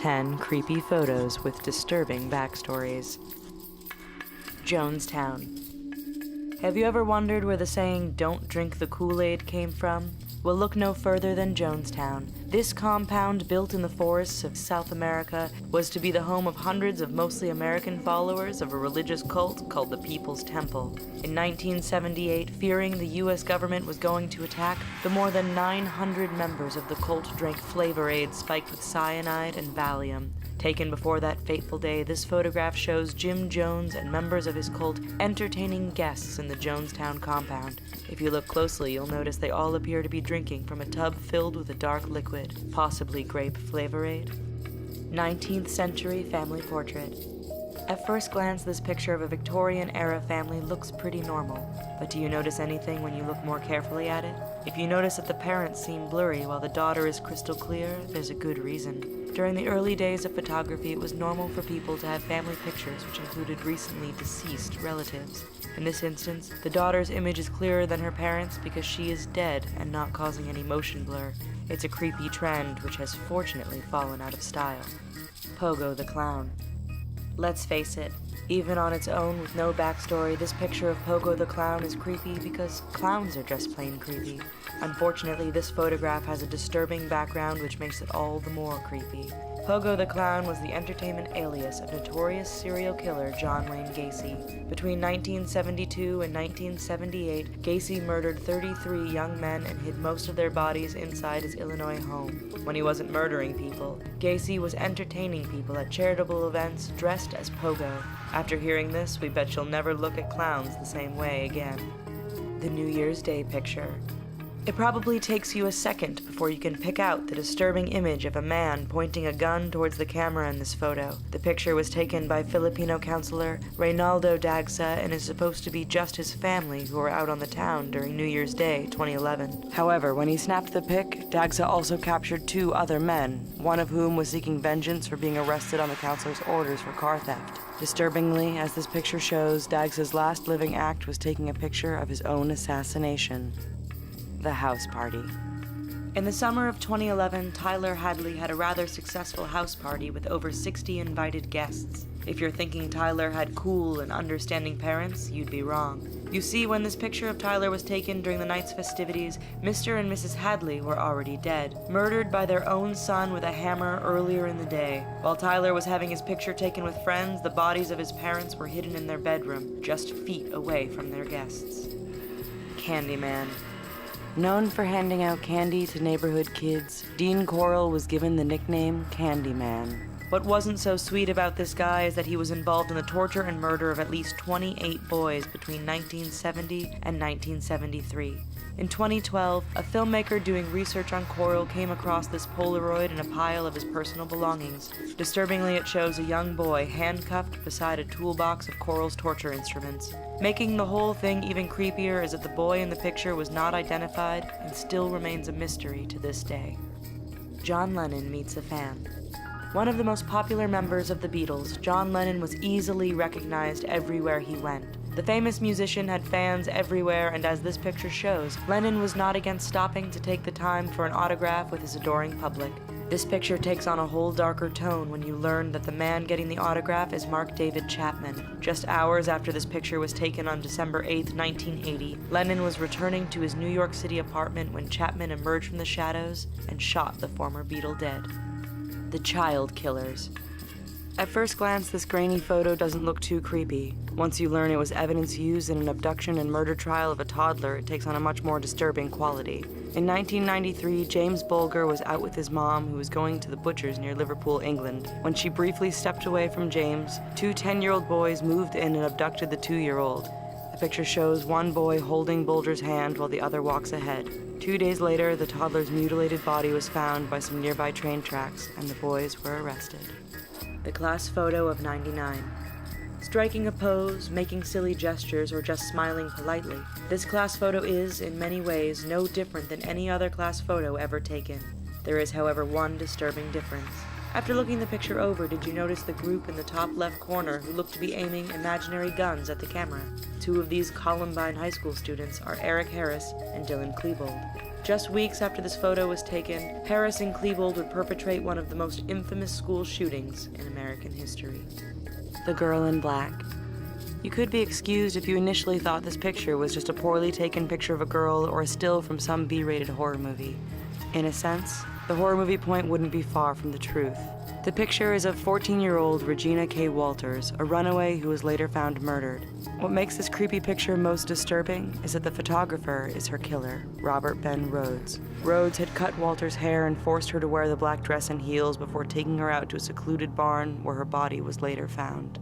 10 creepy photos with disturbing backstories. Jonestown. Have you ever wondered where the saying, "don't drink the Kool-Aid" came from? Well, look no further than Jonestown. This compound, built in the forests of South America, was to be the home of hundreds of mostly American followers of a religious cult called the People's Temple. In 1978, fearing the U.S. government was going to attack, the more than 900 members of the cult drank Flavor Aid spiked with cyanide and Valium. Taken before that fateful day, this photograph shows Jim Jones and members of his cult entertaining guests in the Jonestown compound. If you look closely, you'll notice they all appear to be drinking from a tub filled with a dark liquid, possibly grape Flavor Aid. 19th century family portrait. At first glance, this picture of a Victorian-era family looks pretty normal. But do you notice anything when you look more carefully at it? If you notice that the parents seem blurry while the daughter is crystal clear, there's a good reason. During the early days of photography, it was normal for people to have family pictures which included recently deceased relatives. In this instance, the daughter's image is clearer than her parents' because she is dead and not causing any motion blur. It's a creepy trend which has fortunately fallen out of style. Pogo the Clown. Let's face it, even on its own with no backstory, this picture of Pogo the Clown is creepy because clowns are just plain creepy. Unfortunately, this photograph has a disturbing background which makes it all the more creepy. Pogo the Clown was the entertainment alias of notorious serial killer John Wayne Gacy. Between 1972 and 1978, Gacy murdered 33 young men and hid most of their bodies inside his Illinois home. When he wasn't murdering people, Gacy was entertaining people at charitable events dressed as Pogo. After hearing this, we bet you'll never look at clowns the same way again. The New Year's Day picture. It probably takes you a second before you can pick out the disturbing image of a man pointing a gun towards the camera in this photo. The picture was taken by Filipino counselor Reynaldo Dagsa and is supposed to be just his family who were out on the town during New Year's Day 2011. However, when he snapped the pic, Dagsa also captured 2 other men, one of whom was seeking vengeance for being arrested on the counselor's orders for car theft. Disturbingly, as this picture shows, Dagsa's last living act was taking a picture of his own assassination. The house party. In the summer of 2011, Tyler Hadley had a rather successful house party with over 60 invited guests. If you're thinking Tyler had cool and understanding parents, you'd be wrong. You see, when this picture of Tyler was taken during the night's festivities, Mr. and Mrs. Hadley were already dead, murdered by their own son with a hammer earlier in the day. While Tyler was having his picture taken with friends, the bodies of his parents were hidden in their bedroom, just feet away from their guests. Candyman. Known for handing out candy to neighborhood kids, Dean Corll was given the nickname Candyman. What wasn't so sweet about this guy is that he was involved in the torture and murder of at least 28 boys between 1970 and 1973. In 2012, a filmmaker doing research on Corll came across this Polaroid in a pile of his personal belongings. Disturbingly, it shows a young boy handcuffed beside a toolbox of Corll's torture instruments. Making the whole thing even creepier is that the boy in the picture was not identified and still remains a mystery to this day. John Lennon meets a fan. One of the most popular members of the Beatles, John Lennon was easily recognized everywhere he went. The famous musician had fans everywhere, and as this picture shows, Lennon was not against stopping to take the time for an autograph with his adoring public. This picture takes on a whole darker tone when you learn that the man getting the autograph is Mark David Chapman. Just hours after this picture was taken on December 8, 1980, Lennon was returning to his New York City apartment when Chapman emerged from the shadows and shot the former Beatle dead. The Child Killers. At first glance, this grainy photo doesn't look too creepy. Once you learn it was evidence used in an abduction and murder trial of a toddler, it takes on a much more disturbing quality. In 1993, James Bulger was out with his mom, who was going to the butcher's near Liverpool, England. When she briefly stepped away from James, 2 10-year-old boys moved in and abducted the 2-year-old. The picture shows one boy holding Bulger's hand while the other walks ahead. 2 days later, the toddler's mutilated body was found by some nearby train tracks, and the boys were arrested. The class photo of '99. Striking a pose, making silly gestures, or just smiling politely, this class photo is, in many ways, no different than any other class photo ever taken. There is, however, one disturbing difference. After looking the picture over, did you notice the group in the top left corner who looked to be aiming imaginary guns at the camera? Two of these Columbine High School students are Eric Harris and Dylan Klebold. Just weeks after this photo was taken, Harris and Klebold would perpetrate one of the most infamous school shootings in American history. The girl in black. You could be excused if you initially thought this picture was just a poorly taken picture of a girl or a still from some B-rated horror movie. In a sense, the horror movie point wouldn't be far from the truth. The picture is of 14-year-old Regina K. Walters, a runaway who was later found murdered. What makes this creepy picture most disturbing is that the photographer is her killer, Robert Ben Rhodes. Rhodes had cut Walters' hair and forced her to wear the black dress and heels before taking her out to a secluded barn where her body was later found.